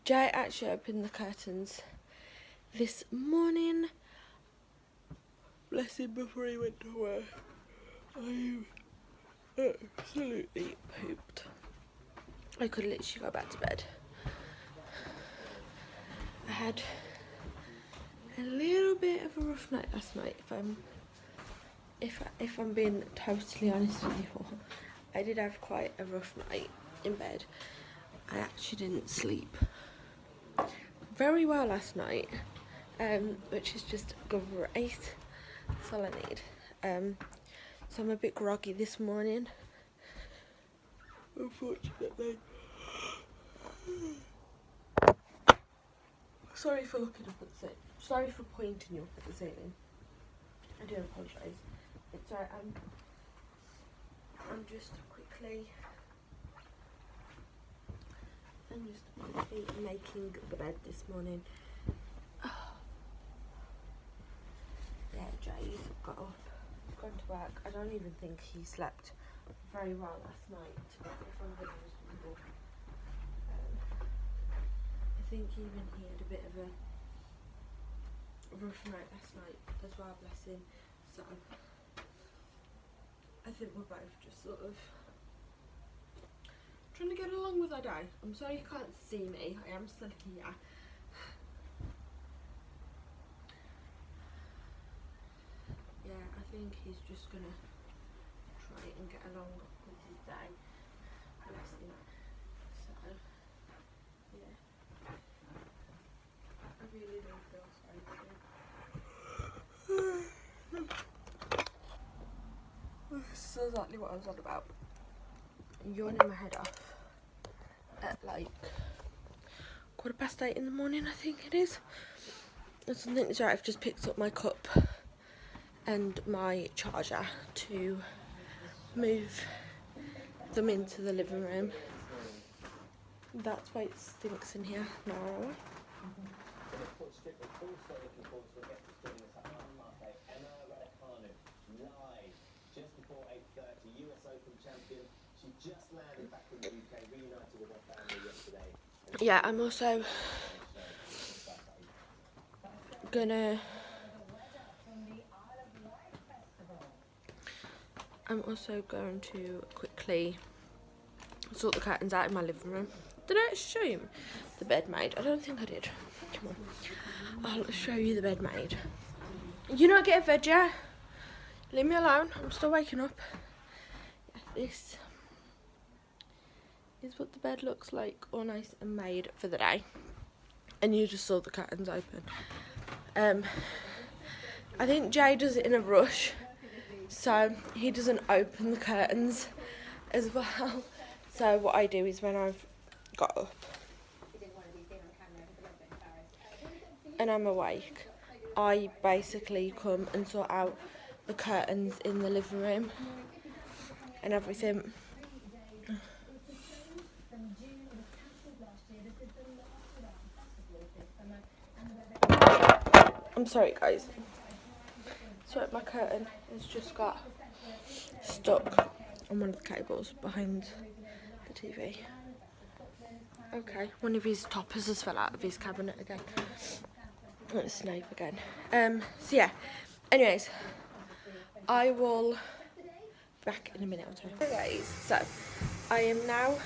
Jay actually opened the curtains this morning. Bless him, before he went to work. I absolutely pooped. I could literally go back to bed. I had a little bit of a rough night last night, if I'm being totally honest with you. I did have quite a rough night in bed. I actually didn't sleep very well last night, which is just great. That's all I need. So I'm a bit groggy this morning, unfortunately. Sorry for looking up at the ceiling. Sorry for pointing you up at the ceiling. I do apologise. It's alright. I'm just quickly making the bed this morning. Yeah, Jay's got up, gone to work. I don't even think he slept very well last night, if I'm being honest with you. I think even he had a bit of a rough night last night as well, bless him. So I think we're both just sort of trying to get along with our day. I'm sorry you can't see me. I am still here. Yeah, I think he's just gonna try and get along with his day. Bless him. So yeah, I really do feel sorry for him. This is exactly what I was on about. Yawning my head off at like 8:15 in the morning, I think it is. And something is right. I've just picked up my cup and my charger to move them into the living room. That's why it stinks in here now. Yeah, I'm also going to quickly sort the curtains out in my living room. Did I show you the bed made? I don't think I did. Come on, I'll show you the bed made. You not get a veg, yeah? Leave me alone, I'm still waking up. Yeah, this is what the bed looks like, all nice and made for the day. And you just saw the curtains open. I think Jay does it in a rush, so he doesn't open the curtains as well. So what I do is when I've got up and I'm awake, I basically come and sort out the curtains in the living room and everything. I'm sorry guys. So my curtain has just got stuck on one of the cables behind the TV. Okay, one of his toppers has fell out of his cabinet again. It's Snape again. So yeah, anyways, I will be back in a minute or two. Okay guys, so I am now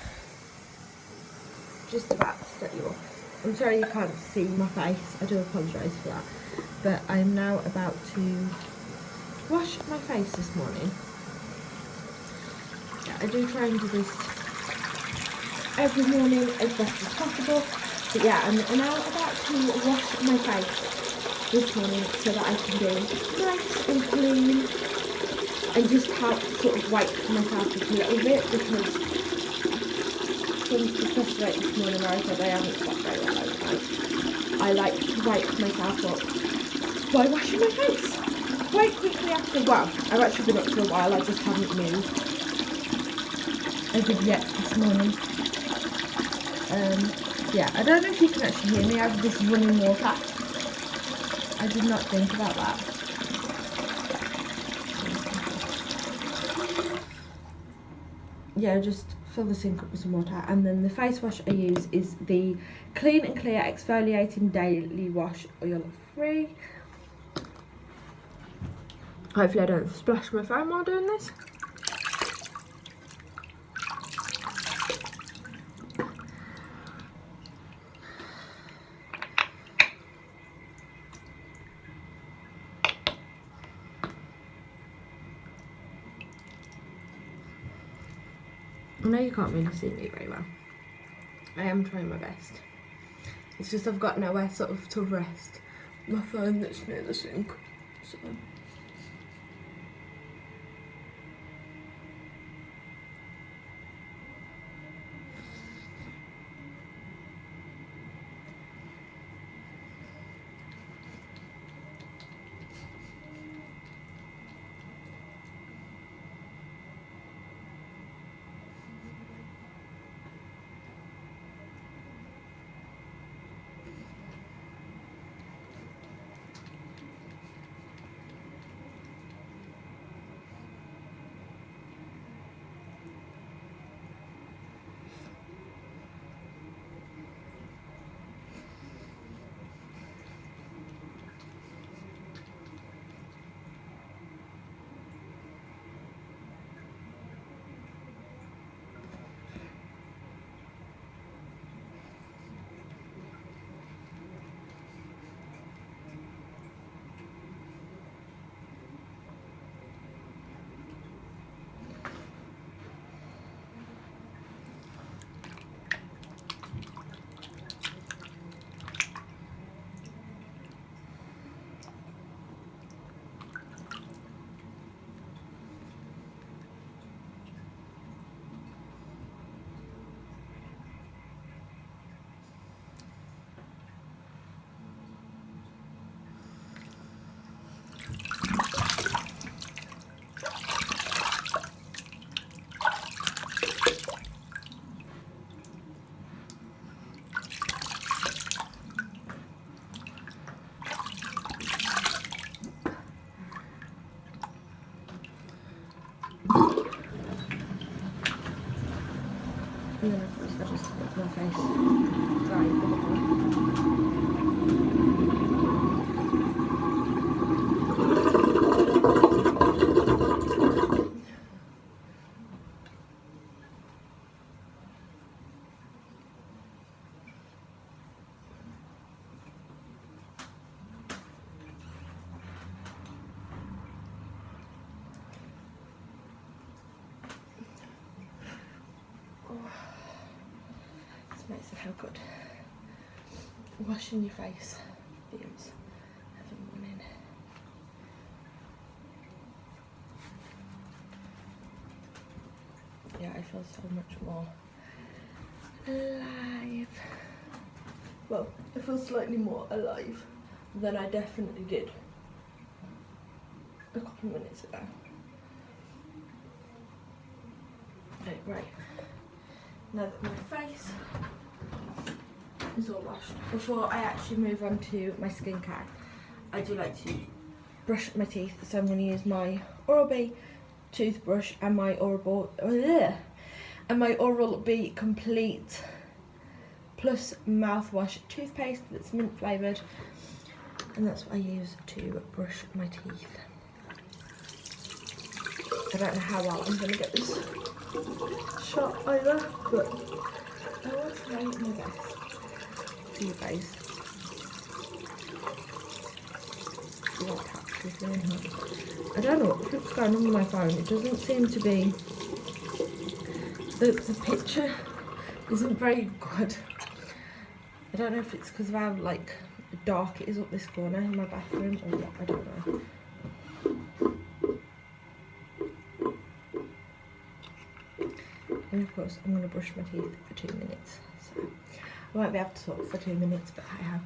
just about to set you up. I'm sorry you can't see my face, I do apologise for that. But I'm now about to wash my face this morning. Yeah, I do try and do this every morning as best as possible. But yeah, I'm now about to wash my face this morning so that I can be nice and clean and just help sort of wake myself up a little bit, because especially like this morning where I said I haven't slept very well overnight, I like to wake myself up by washing my face quite quickly after. Well, I've actually been up for a while, I just haven't moved as of yet this morning. Yeah, I don't know if you can actually hear me out of this running water. I did not think about that. Yeah, just fill the sink up with some water, and then the face wash I use is the Clean and Clear Exfoliating Daily Wash Oil Free. Hopefully I don't splash my phone while doing this. I know you can't really see me very well. I am trying my best. It's just I've got nowhere sort of to rest my phone that's near the sink. So. And then of course I just make my face dry. It's amazing how good washing your face feels every morning. Yeah, I feel so much more alive. Well, I feel slightly more alive than I definitely did a couple of minutes ago. Okay, right. Now that my face is all washed, before I actually move on to my skincare, I do like to brush my teeth. So I'm going to use my Oral-B toothbrush and my Oral-B Complete Plus mouthwash toothpaste that's mint flavoured, and that's what I use to brush my teeth. I don't know how well I'm going to get this shot either, but I will try my best for you guys. What taps is going on? I don't know what's going on with my phone. It doesn't seem to be, the picture isn't very good. I don't know if it's because of how like dark it is up this corner in my bathroom or what, I don't know. And of course I'm going to brush my teeth for 2 minutes, so I won't be able to talk for 2 minutes, but I have.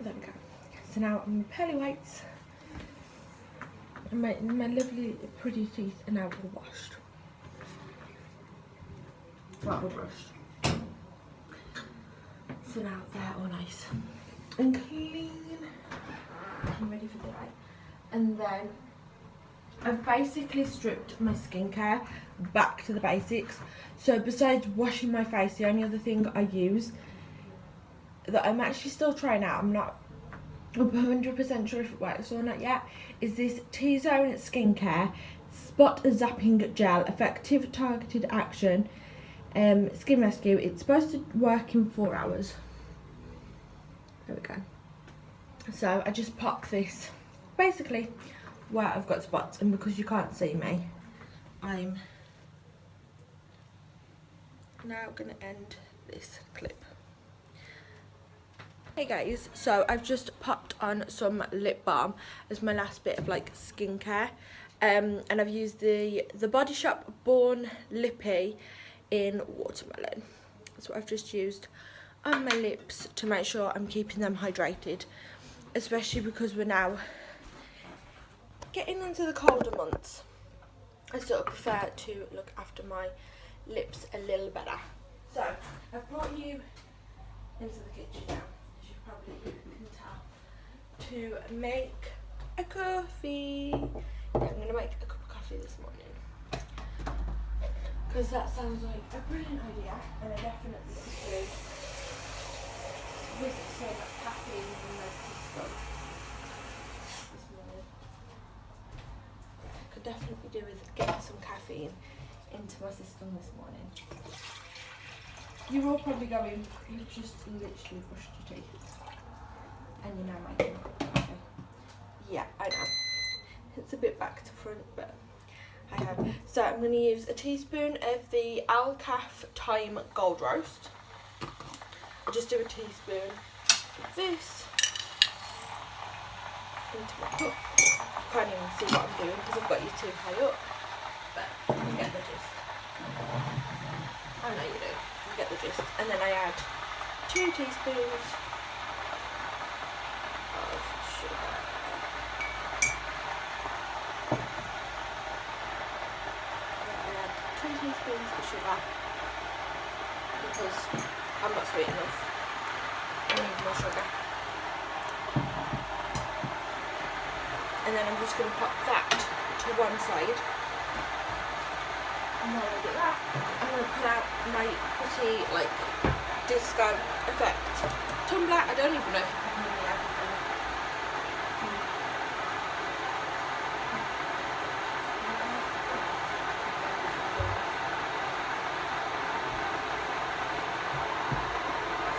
There we go. So now my pearly whites and my lovely pretty teeth are now all washed. Well, all brushed. So now they're all nice and clean. I'm ready for the day. And then I've basically stripped my skincare back to the basics. So besides washing my face, the only other thing I use that I'm actually still trying out, I'm not 100% sure if it works or not yet, is this T-Zone Skincare Spot Zapping Gel Effective Targeted Action Skin Rescue. It's supposed to work in 4 hours. There we go. So I just pop this basically where I've got spots, and because you can't see me, I'm now going to end this clip. Hey guys, so I've just popped on some lip balm as my last bit of like skincare, and I've used the Body Shop Born Lippy in Watermelon. That's what I've just used on my lips to make sure I'm keeping them hydrated, especially because we're now getting into the colder months. I sort of prefer to look after my lips a little better. So I've brought you into the kitchen now, as you probably can tell, to make a coffee. Yeah, I'm going to make a cup of coffee this morning because that sounds like a brilliant idea, and I definitely want to with some caffeine in my system this morning. definitely do with getting some caffeine into my system this morning. You're all probably going, you've just literally brushed your teeth and you're now making coffee. Yeah, I know. It's a bit back to front, but I have. So I'm going to use a teaspoon of the Alcaf Thyme Gold Roast. I'll just do a teaspoon of this into my cup. I can't even see what I'm doing because I've got you too high up, but you get the gist. I know you do. You get the gist. And then I add 2 teaspoons of sugar. I add 2 teaspoons of sugar because I'm not sweet enough. I need more sugar. And then I'm just going to pop that to one side. And while I do that, I'm going to pull out my pretty, like, disco effect tumbler. I don't even know if you can hear me.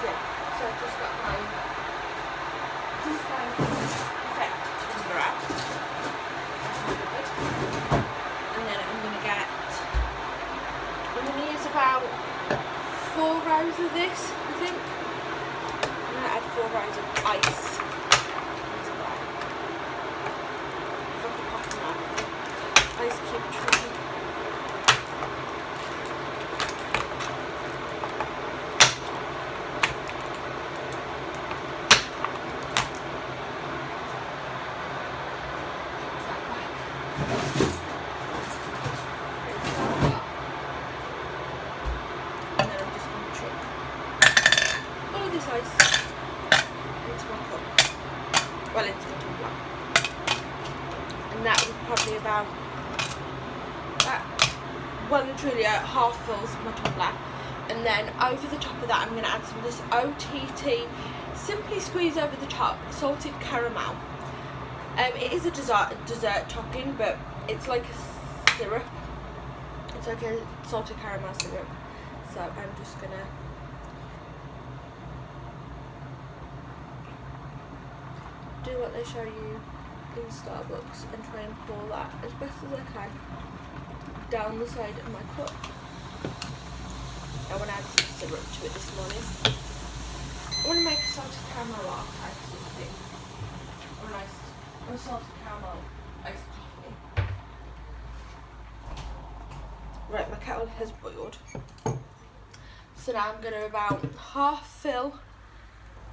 So I've just got my disco effect tumbler out. And then I'm going to get, I'm going to use about 4 rows of this, I think. I'm going to add 4 rows of ice into that. If I can pop them out. Ice cube tray. Ice into my cup, well into the tumbler, and that was probably about that, well and truly half fills my tumbler. And then over the top of that I'm going to add some of this OTT Simply Squeeze over the top salted caramel. It is a dessert topping, but it's like a syrup, it's like a salted caramel syrup, so I'm just going to do what they show you in Starbucks and try and pour that as best as I can down the side of my cup. I want to add some syrup to it this morning. I want to make a salted caramel latte sort of thing, or a salted caramel iced coffee. Right, my kettle has boiled, so now I'm going to about half fill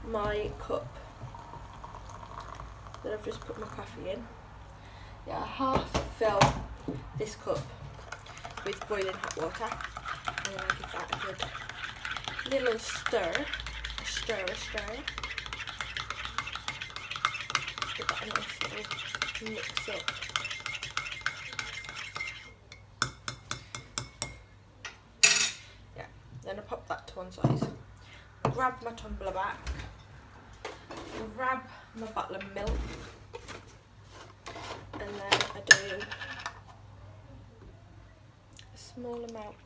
my cup that I've just put my coffee in. Yeah, half fill this cup with boiling hot water, and then I give that a good little stir, a stir. Give that a nice little mix up. Yeah, then I pop that to one side. Grab my tumbler back. Grab my bottle of milk, and then I do a small amount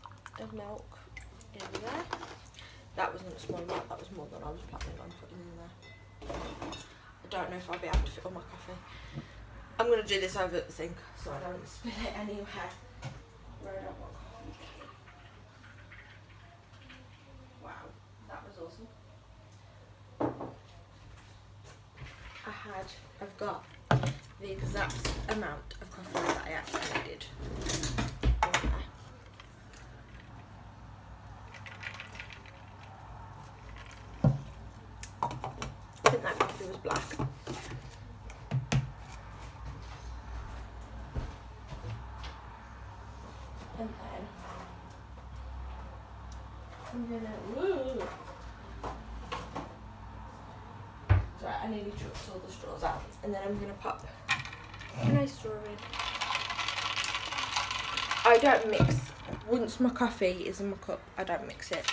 of milk in there. That wasn't a small amount, that was more than I was planning on putting in there. I don't know if I'll be able to fit all my coffee. I'm going to do this over at the sink so I don't spill it anywhere where I don't want coffee. Wow, that was awesome. I've got the exact amount of coffee that I actually needed. I think that coffee was black. And then I'm gonna, sorry, I nearly chucked all the straws out. And then I'm gonna pop a nice straw in. I don't mix, once my coffee is in my cup, I don't mix it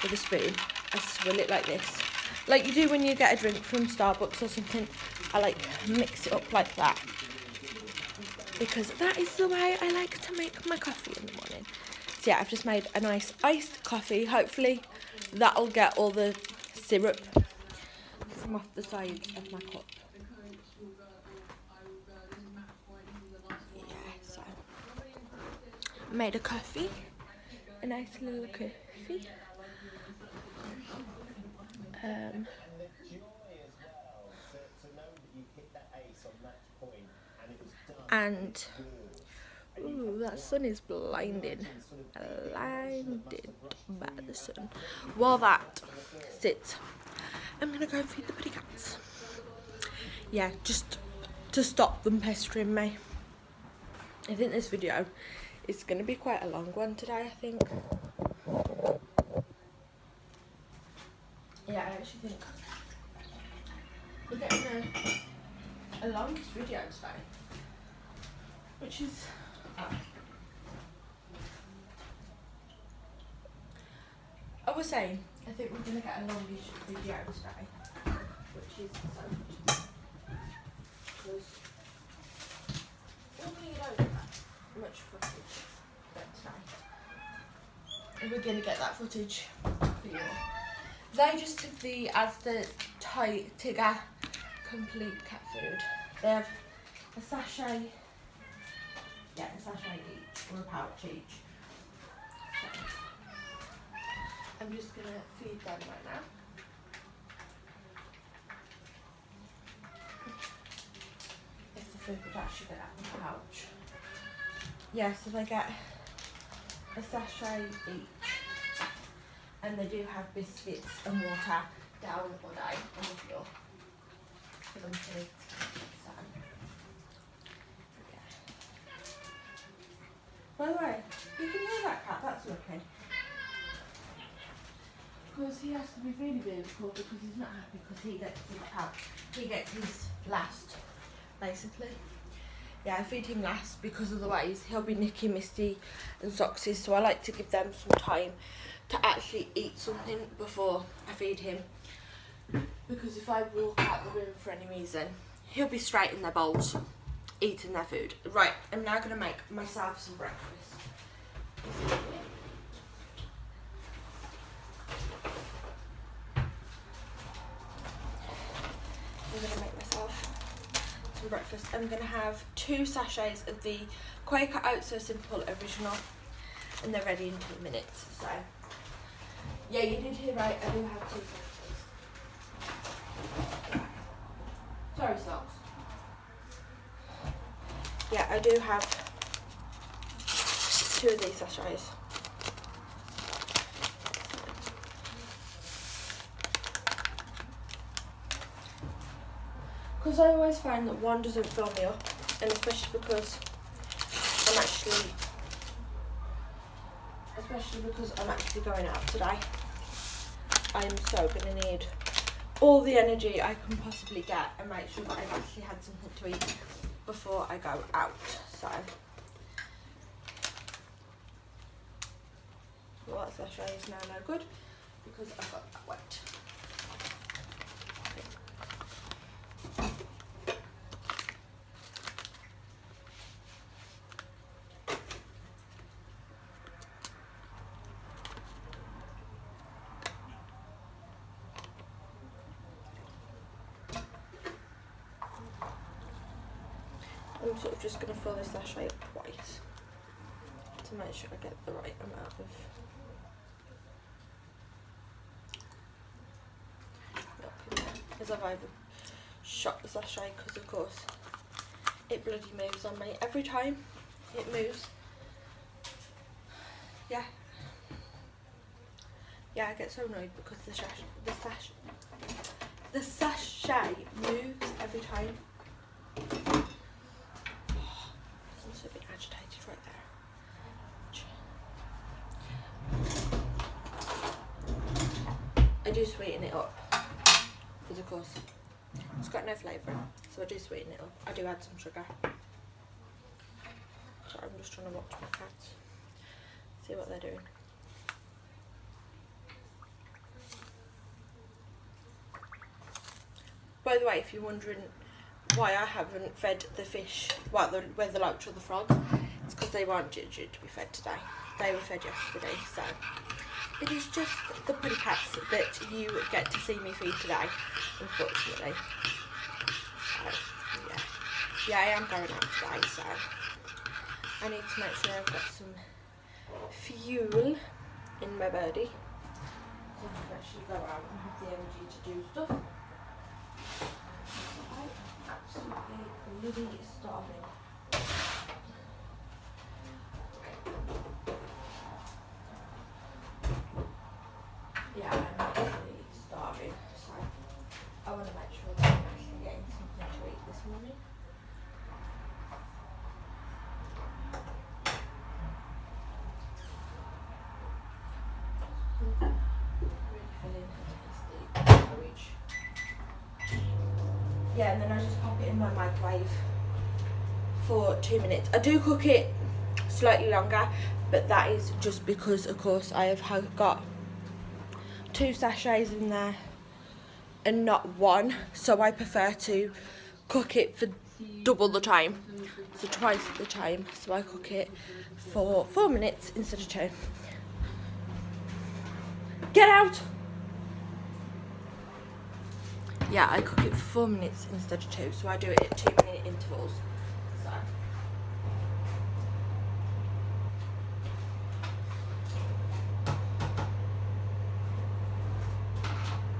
with a spoon. I swill it like this. Like you do when you get a drink from Starbucks or something. I like mix it up like that. because that is the way I like to make my coffee in the morning. So yeah, I've just made a nice iced coffee. Hopefully that'll get all the syrup from off the sides of my cup. Yeah, so made a coffee, a nice little coffee. And ooh, that sun is blinded by the sun. While that sits, I'm gonna go and feed the pretty cats. Yeah, just to stop them pestering me. I think this video is gonna be quite a long one today, I think. Yeah, I actually think we're getting a longish video today, which is I was saying, I think we're gonna get a longish video today, which is so good. Because we're gonna get over that much footage today. And we're gonna get that footage for you. They just took the Asda Tiger Complete cat food. They have a sachet, a sachet each, or a pouch each. So, I'm just gonna feed them right now. It's the food that actually get out of the pouch. Yeah, so they get a sachet each. And they do have biscuits and water down all day on the floor for them to eat. So, yeah. By the way, you can hear that cat, that's lucky. Because he has to be really cool because he's not happy because he gets his pouch. He gets his last, basically. Yeah, I feed him last because otherwise he'll be nicking Misty and Soxy, so I like to give them some time to actually eat something before I feed him, because if I walk out the room for any reason, he'll be straight in their bowls eating their food. Right, I'm now going to make myself some breakfast. I'm going to make myself some breakfast. I'm going to have 2 sachets of the Quaker Oats So Simple Original, and they're ready in 2 minutes. So yeah, you did hear right, I do have 2 sachets. Sorry, Socks. Yeah, I do have 2 of these sachets. Because I always find that one doesn't fill me up, and especially because I'm actually going out today. I'm so going to need all the energy I can possibly get and make sure that I've actually had something to eat before I go out. So, well, that sachet is now no good because I've got that wet. I'm sort of just going to fill this sachet up twice to make sure I get the right amount of milk in there. Because I've overshot the sachet because of course it bloody moves on me every time it moves. Yeah, I get so annoyed because the sachet moves every time. I'm so a bit agitated right there. I do sweeten it up because of course it's got no flavour, so I do sweeten it up. I do add some sugar. Sorry, I'm just trying to watch my cats, see what they're doing. By the way, if you're wondering why I haven't fed the fish, well, whether the loach or the frog. It's because they weren't due to be fed today. They were fed yesterday, so it is just the pretty cats that you get to see me feed today, unfortunately. So, yeah, I am going out today, so I need to make sure I've got some fuel in my birdie, so I can actually go out and have the energy to do stuff. I'm absolutely bloody starving. Yeah, I'm absolutely starving, so I want to make sure that I'm actually getting something to eat this morning. Really filling the porridge. Yeah, and then I just pop it in my microwave for 2 minutes. I do cook it slightly longer, but that is just because, of course, I have got 2 sachets in there and not 1, so I prefer to cook it for double the time, so twice the time. So I cook it for 4 minutes instead of 2. Get out! Yeah, I cook it for 4 minutes instead of 2, so I do it at 2-minute intervals. So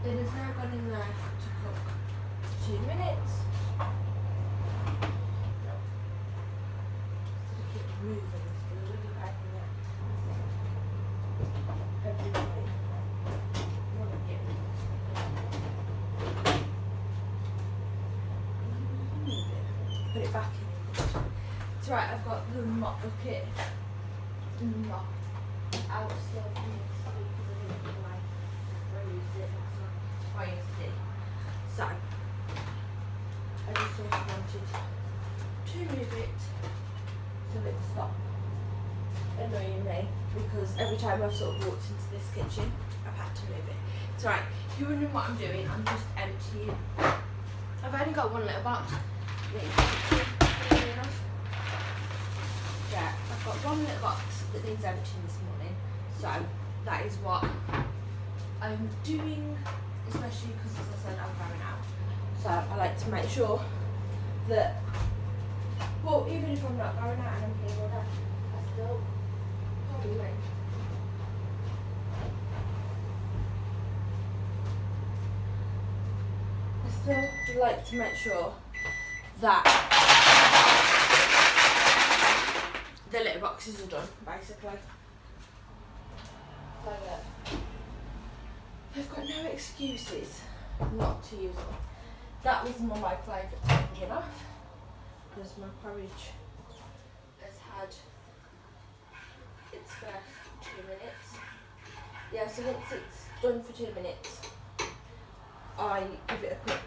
it has now gone in there to cook 2 minutes. Just keep moving this really packing it. Everybody. Put it back in. It's right, I've got the mop bucket mop out still for me because I didn't feel like I used it twice yesterday. So I just sort of wanted to move it so it stopped annoying me, because every time I've sort of walked into this kitchen I've had to move it. It's right, if you're wondering what I'm doing, I'm just emptying. I've only got 1 litre box. Yeah, I've got 1 litre box that needs emptying this morning, so that is what I'm doing, especially because, as I said, I'm going out. So I like to make sure that, well, even if I'm not going out and I'm here all day, I still probably wait. I still like to make sure that the litter boxes are done, basically. So that I've got no excuses not to use them. That was my microwave engine off, because my porridge has had its first 2 minutes. Yeah, so once it's done for 2 minutes, I give it a quick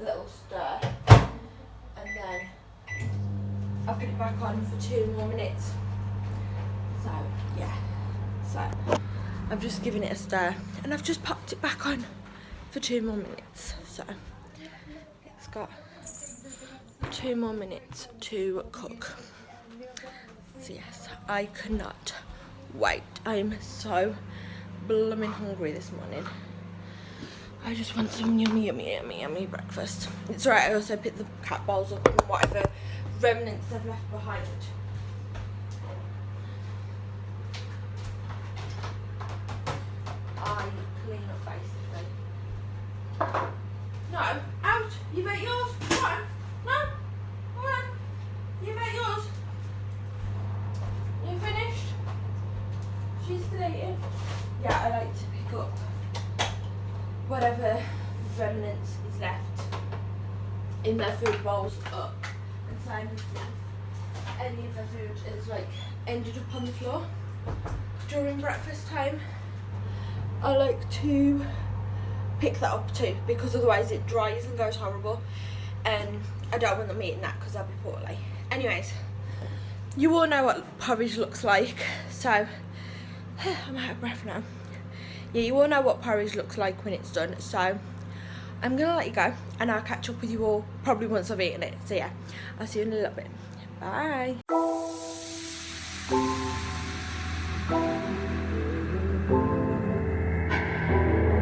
little stir, and then I put it back on for 2 more minutes. So yeah, so I've just given it a stir and I've just popped it back on for 2 more minutes. So it's got 2 more minutes to cook. So yes, I cannot wait. I'm so blooming hungry this morning. I just want some yummy breakfast. It's alright, I also picked the cat bowls up and whatever remnants I've left behind. I clean up basically. No, out! You've ate yours! Come on! No! Come on! You've ate yours! You finished? She's still eating. Yeah, I like to pick up whatever remnants is left in their food bowls up, and same as if any of the food is like ended up on the floor during breakfast time. I like to pick that up too, because otherwise it dries and goes horrible, and I don't want them eating that because I'll be poorly. Anyways, you all know what porridge looks like, so I'm out of breath now. Yeah, you all know what porridge looks like when it's done, so I'm gonna let you go. and I'll catch up with you all probably once I've eaten it. So yeah, I'll see you in a little bit. Bye.